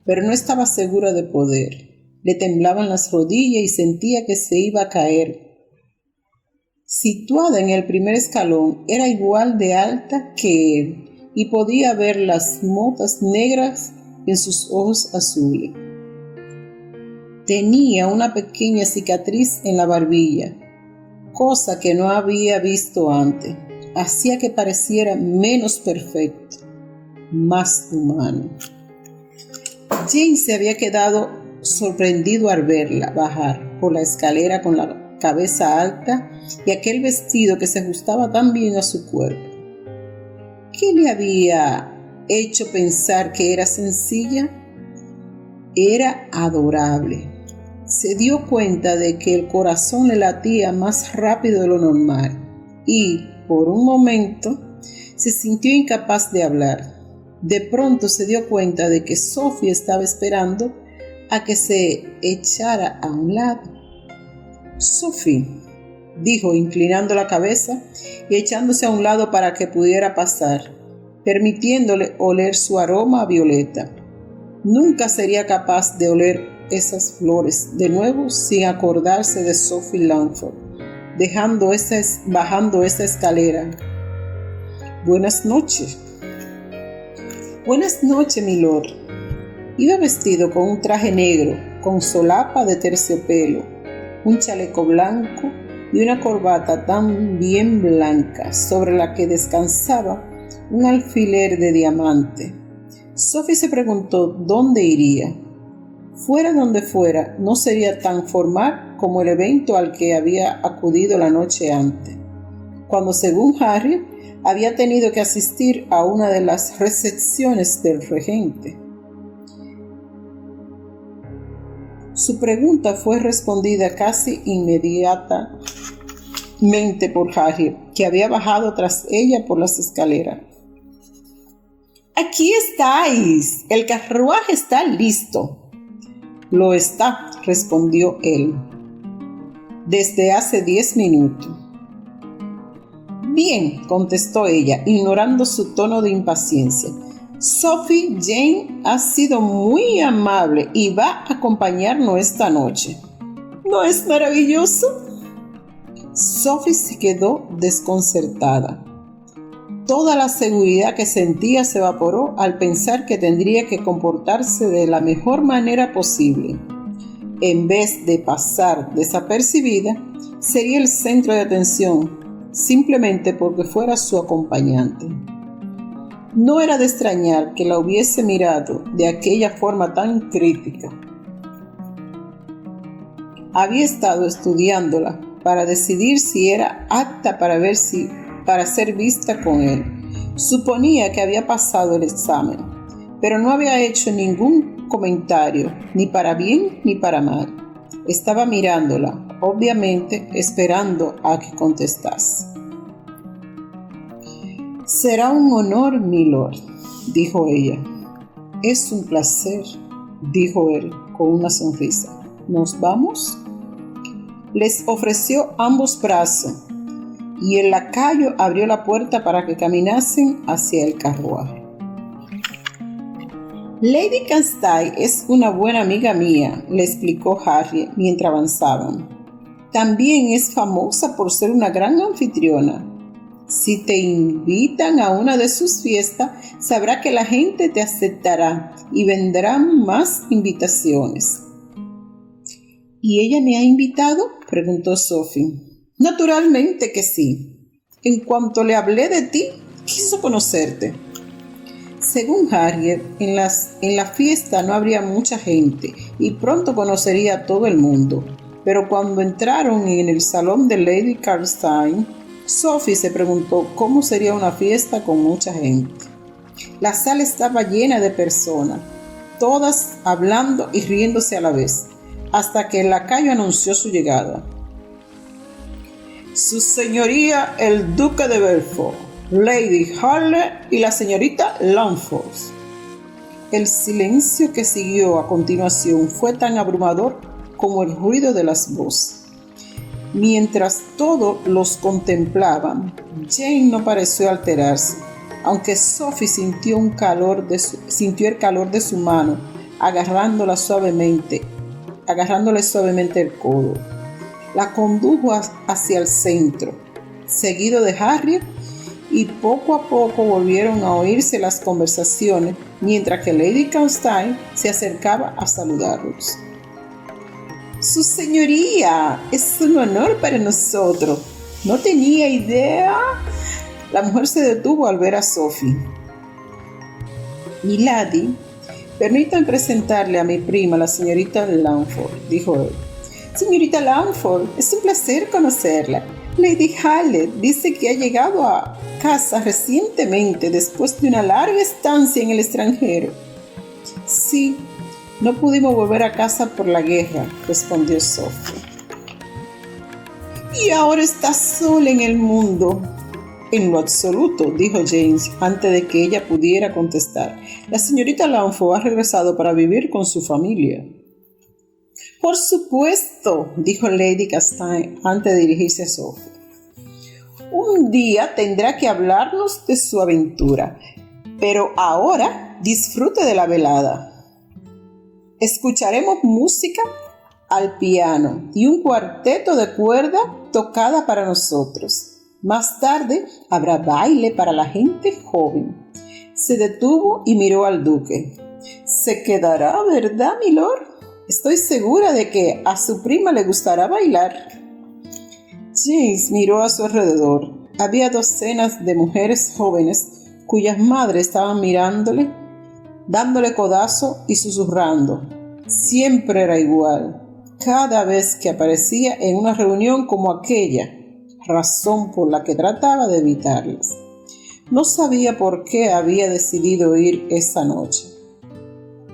pero no estaba segura de poder. Le temblaban las rodillas y sentía que se iba a caer. Situada en el primer escalón, era igual de alta que él y podía ver las motas negras en sus ojos azules. Tenía una pequeña cicatriz en la barbilla, cosa que no había visto antes. Hacía que pareciera menos perfecto, más humano. James se había quedado sorprendido al verla bajar por la escalera con la cabeza alta y aquel vestido que se ajustaba tan bien a su cuerpo. ¿Qué le había hecho pensar que era sencilla? Era adorable. Se dio cuenta de que el corazón le latía más rápido de lo normal y, por un momento, se sintió incapaz de hablar. De pronto se dio cuenta de que Sophie estaba esperando a que se echara a un lado. «Sophie», dijo, inclinando la cabeza y echándose a un lado para que pudiera pasar, permitiéndole oler su aroma a violeta. Nunca sería capaz de oler esas flores de nuevo sin acordarse de Sophie Langford, bajando esa escalera. «Buenas noches». «Buenas noches, milord». Iba vestido con un traje negro, con solapa de terciopelo, un chaleco blanco y una corbata tan bien blanca sobre la que descansaba un alfiler de diamante. Sophie se preguntó dónde iría. Fuera donde fuera, no sería tan formal como el evento al que había acudido la noche antes, cuando, según Harry, había tenido que asistir a una de las recepciones del regente. Su pregunta fue respondida casi inmediatamente por Harry, que había bajado tras ella por las escaleras. «¡Aquí estáis! ¡El carruaje está listo!». «Lo está», respondió él, «desde hace 10 minutos». «Bien», contestó ella, ignorando su tono de impaciencia. «Sophie Jane ha sido muy amable y va a acompañarnos esta noche. ¿No es maravilloso?». Sophie se quedó desconcertada. Toda la seguridad que sentía se evaporó al pensar que tendría que comportarse de la mejor manera posible. En vez de pasar desapercibida, sería el centro de atención, simplemente porque fuera su acompañante. No era de extrañar que la hubiese mirado de aquella forma tan crítica. Había estado estudiándola para decidir si era apta para ser vista con él. Suponía que había pasado el examen, pero no había hecho ningún comentario, ni para bien ni para mal. Estaba mirándola, obviamente esperando a que contestase. «Será un honor, milord», dijo ella. «Es un placer», dijo él con una sonrisa. «¿Nos vamos?». Les ofreció ambos brazos y el lacayo abrió la puerta para que caminasen hacia el carruaje. «Lady Castile es una buena amiga mía», le explicó Harry mientras avanzaban. «También es famosa por ser una gran anfitriona. Si te invitan a una de sus fiestas, sabrá que la gente te aceptará y vendrán más invitaciones». «¿Y ella me ha invitado?», preguntó Sophie. «Naturalmente que sí. En cuanto le hablé de ti, quiso conocerte». Según Harriet, en la fiesta no habría mucha gente y pronto conocería a todo el mundo. Pero cuando entraron en el salón de Lady Carstyle, Sophie se preguntó cómo sería una fiesta con mucha gente. La sala estaba llena de personas, todas hablando y riéndose a la vez, hasta que el lacayo anunció su llegada. Su señoría el duque de Belfort, Lady Harley y la señorita Langford. El silencio que siguió a continuación fue tan abrumador como el ruido de las voces. Mientras todos los contemplaban, Jane no pareció alterarse, aunque Sophie sintió el calor de su mano, agarrándole suavemente el codo. La condujo hacia el centro, seguido de Harriet, y poco a poco volvieron a oírse las conversaciones mientras que Lady Carstyle se acercaba a saludarlos. Su señoría, es un honor para nosotros. No tenía idea. La mujer se detuvo al ver a Sophie. Milady, permítanme presentarle a mi prima, la señorita Langford, dijo él. Señorita Langford, es un placer conocerla. Lady Harley dice que ha llegado a casa recientemente después de una larga estancia en el extranjero. Sí, no pudimos volver a casa por la guerra, respondió Sophie. Y ahora está sola en el mundo. En lo absoluto, dijo James antes de que ella pudiera contestar. La señorita Langford ha regresado para vivir con su familia. Por supuesto, dijo Lady Carstyle antes de dirigirse a Sophie. Un día tendrá que hablarnos de su aventura, pero ahora disfrute de la velada. Escucharemos música al piano y un cuarteto de cuerda tocada para nosotros. Más tarde habrá baile para la gente joven. Se detuvo y miró al duque. Se quedará, ¿verdad, milord? Estoy segura de que a su prima le gustará bailar. James miró a su alrededor. Había docenas de mujeres jóvenes cuyas madres estaban mirándole, dándole codazo y susurrando. Siempre era igual. Cada vez que aparecía en una reunión como aquella, razón por la que trataba de evitarlas. No sabía por qué había decidido ir esa noche.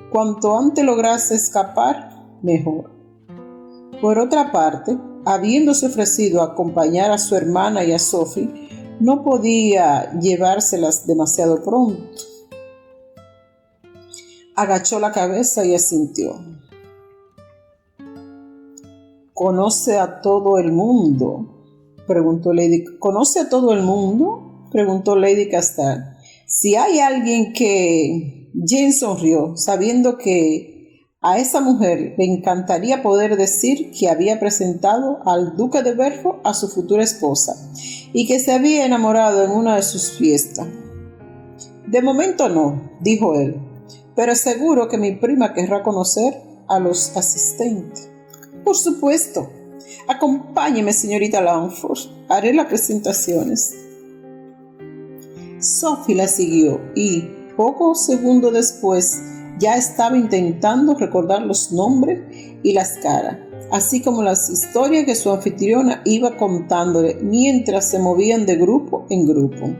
Cuanto antes lograse escapar, mejor. Por otra parte, habiéndose ofrecido a acompañar a su hermana y a Sophie, no podía llevárselas demasiado pronto. Agachó la cabeza y asintió. ¿Conoce a todo el mundo? ¿Conoce a todo el mundo? Preguntó Lady Carstyle. Si hay alguien que... Jane sonrió, sabiendo que a esa mujer le encantaría poder decir que había presentado al duque de Belfort a su futura esposa y que se había enamorado en una de sus fiestas. De momento no, dijo él, pero seguro que mi prima querrá conocer a los asistentes. Por supuesto. Acompáñeme, señorita Langford. Haré las presentaciones. Sophie la siguió y, pocos segundos después, ya estaba intentando recordar los nombres y las caras, así como las historias que su anfitriona iba contándole mientras se movían de grupo en grupo.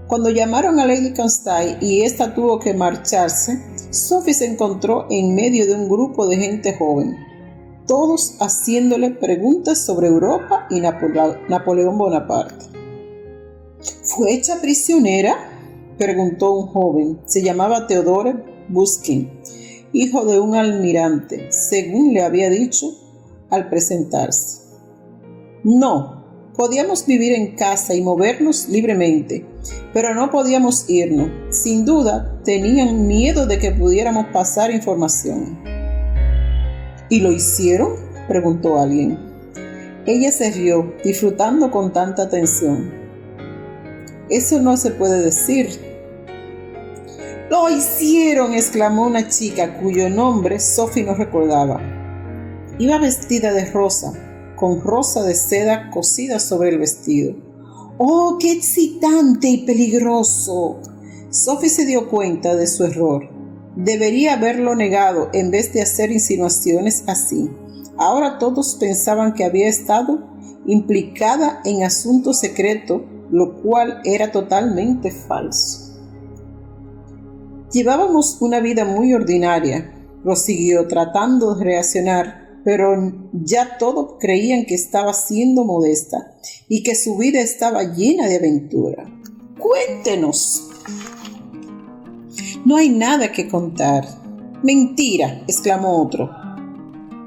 Cuando llamaron a Lady Carstyle y ésta tuvo que marcharse, Sophie se encontró en medio de un grupo de gente joven, todos haciéndole preguntas sobre Europa y Napoleón Bonaparte. ¿Fue hecha prisionera?, preguntó un joven. Se llamaba Theodore Buskin, hijo de un almirante, según le había dicho al presentarse. No, podíamos vivir en casa y movernos libremente, pero no podíamos irnos. Sin duda, tenían miedo de que pudiéramos pasar información. ¿Y lo hicieron?, preguntó alguien. Ella se rió, disfrutando con tanta atención. Eso no se puede decir. ¡Lo hicieron!, exclamó una chica cuyo nombre Sophie no recordaba. Iba vestida de rosa, con rosa de seda cosida sobre el vestido. ¡Oh, qué excitante y peligroso! Sophie se dio cuenta de su error. Debería haberlo negado en vez de hacer insinuaciones así. Ahora todos pensaban que había estado implicada en asunto secreto, lo cual era totalmente falso. Llevábamos una vida muy ordinaria, prosiguió tratando de reaccionar, pero ya todos creían que estaba siendo modesta y que su vida estaba llena de aventura. Cuéntenos. No hay nada que contar. Mentira, exclamó otro.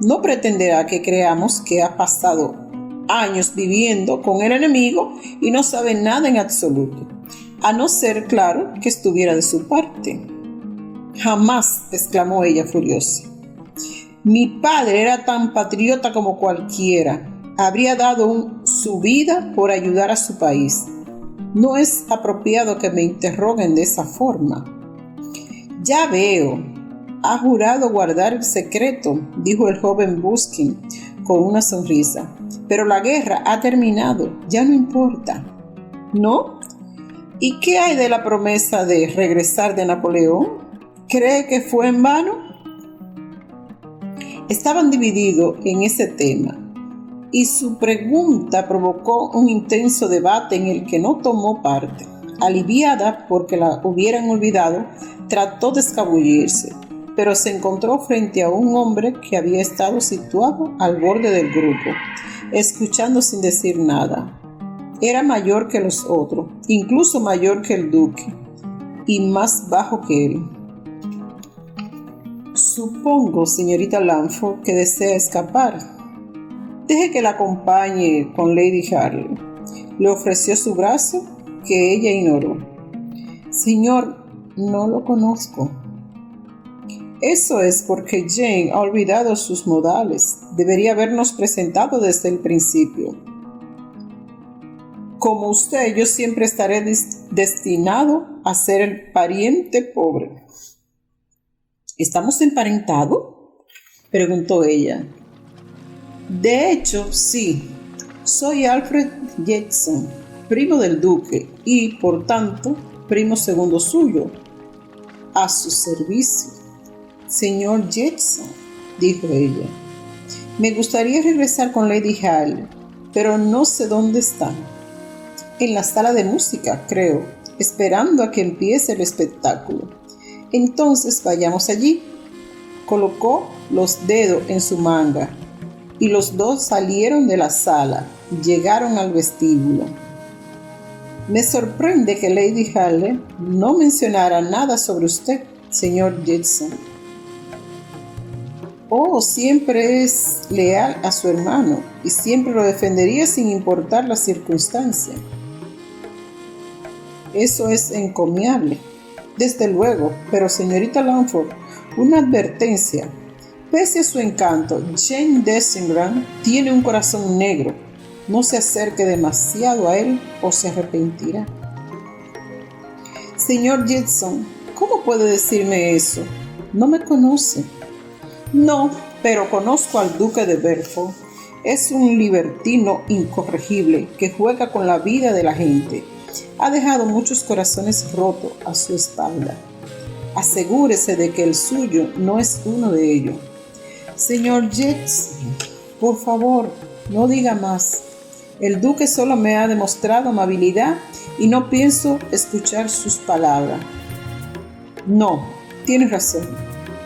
No pretenderá que creamos que ha pasado años viviendo con el enemigo y no sabe nada en absoluto, a no ser, claro, que estuviera de su parte. Jamás, exclamó ella furiosa. Mi padre era tan patriota como cualquiera. Habría dado su vida por ayudar a su país. No es apropiado que me interroguen de esa forma. Ya veo. Ha jurado guardar el secreto, dijo el joven Buskin con una sonrisa. Pero la guerra ha terminado, ya no importa. ¿No? ¿Y qué hay de la promesa de regresar de Napoleón? ¿Cree que fue en vano? Estaban divididos en ese tema, y su pregunta provocó un intenso debate en el que no tomó parte. Aliviada porque la hubieran olvidado, trató de escabullirse, pero se encontró frente a un hombre que había estado situado al borde del grupo, escuchando sin decir nada. Era mayor que los otros, incluso mayor que el duque, y más bajo que él. Supongo, señorita Langford, que desea escapar. Deje que la acompañe con Lady Harley. Le ofreció su brazo, que ella ignoró. Señor, no lo conozco. Eso es porque Jane ha olvidado sus modales. Debería habernos presentado desde el principio. Como usted, yo siempre estaré destinado a ser el pariente pobre. ¿Estamos emparentados?, preguntó ella. De hecho, sí. Soy Alfred Jetson, primo del duque y, por tanto, primo segundo suyo. A su servicio. Señor Jetson, dijo ella. Me gustaría regresar con Lady Harley, pero no sé dónde está. En la sala de música, creo, esperando a que empiece el espectáculo. Entonces vayamos allí. Colocó los dedos en su manga y los dos salieron de la sala. Llegaron al vestíbulo. Me sorprende que Lady Harley no mencionara nada sobre usted, señor Jetson. Oh, siempre es leal a su hermano y siempre lo defendería sin importar la circunstancia. Eso es encomiable. Desde luego, pero señorita Langford, una advertencia. Pese a su encanto, Jane Dessingham tiene un corazón negro. No se acerque demasiado a él o se arrepentirá. Señor Jetson, ¿cómo puede decirme eso? No me conoce. No, pero conozco al duque de Beaufort. Es un libertino incorregible que juega con la vida de la gente. Ha dejado muchos corazones rotos a su espalda. Asegúrese de que el suyo no es uno de ellos. Señor Jetson, por favor, no diga más. El duque solo me ha demostrado amabilidad y no pienso escuchar sus palabras. No, tiene razón.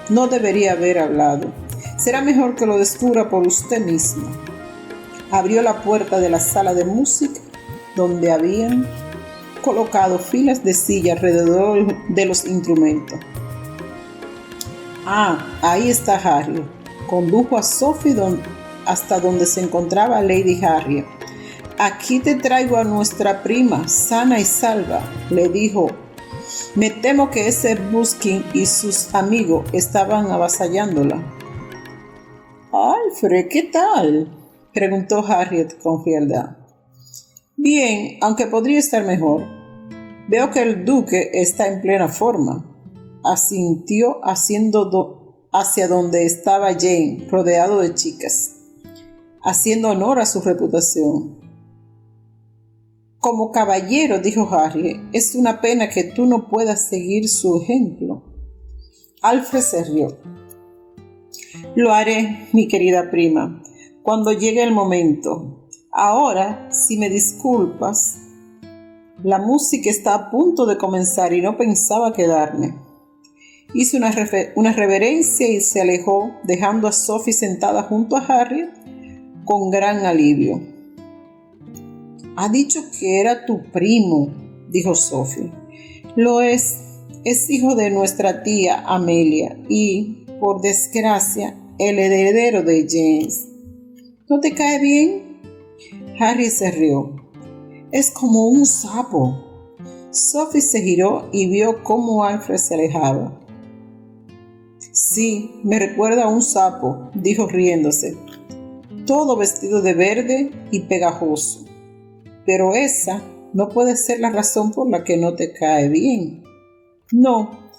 No debería haber hablado. Será mejor que lo descubra por usted mismo. Abrió la puerta de la sala de música, donde habían colocado filas de sillas alrededor de los instrumentos. Ah, ahí está Harry. Condujo a Sophie hasta donde se encontraba Lady Harriet. Aquí te traigo a nuestra prima, sana y salva, le dijo. Me temo que ese Buskin y sus amigos estaban avasallándola. Alfred, ¿qué tal?, preguntó Harriet con frialdad. Bien, aunque podría estar mejor. Veo que el duque está en plena forma, asintió hacia donde estaba Jane, rodeado de chicas, haciendo honor a su reputación. Como caballero, dijo Harry, es una pena que tú no puedas seguir su ejemplo. Alfred se rió. Lo haré, mi querida prima, cuando llegue el momento. Ahora, si me disculpas, la música está a punto de comenzar y no pensaba quedarme. Hizo una reverencia y se alejó, dejando a Sophie sentada junto a Harry con gran alivio. Ha dicho que era tu primo, dijo Sophie. Lo es hijo de nuestra tía Amelia y, por desgracia, el heredero de James. ¿No te cae bien? Harry se rió. Es como un sapo. Sophie se giró y vio cómo Alfred se alejaba. Sí, me recuerda a un sapo, dijo riéndose, todo vestido de verde y pegajoso. Pero esa no puede ser la razón por la que no te cae bien. No,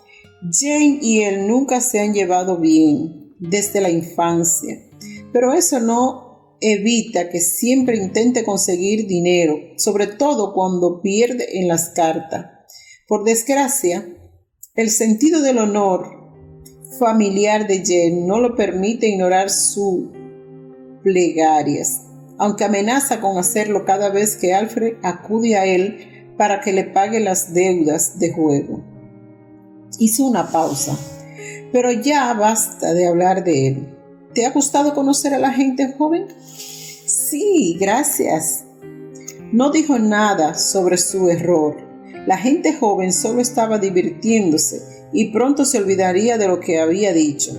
Jane y él nunca se han llevado bien desde la infancia, pero eso no evita que siempre intente conseguir dinero, sobre todo cuando pierde en las cartas. Por desgracia, el sentido del honor familiar de Jane no lo permite ignorar sus plegarias, aunque amenaza con hacerlo cada vez que Alfred acude a él para que le pague las deudas de juego. Hizo una pausa. Pero ya basta de hablar de él. ¿Te ha gustado conocer a la gente joven? Sí, gracias. No dijo nada sobre su error. La gente joven solo estaba divirtiéndose y pronto se olvidaría de lo que había dicho.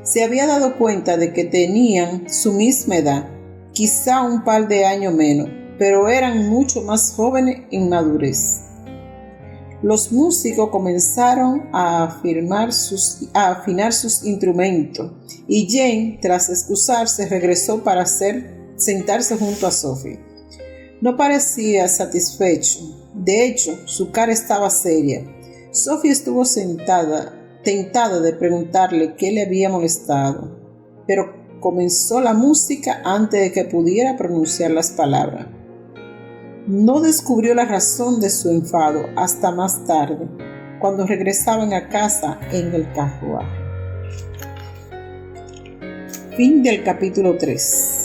Se había dado cuenta de que tenían su misma edad, quizá un par de años menos, pero eran mucho más jóvenes en madurez. Los músicos comenzaron a afinar sus instrumentos y Jane, tras excusarse, regresó para sentarse junto a Sophie. No parecía satisfecho. De hecho, su cara estaba seria. Sophie estuvo tentada de preguntarle qué le había molestado, pero comenzó la música antes de que pudiera pronunciar las palabras. No descubrió la razón de su enfado hasta más tarde, cuando regresaban a casa en el carruaje. Fin del capítulo 3.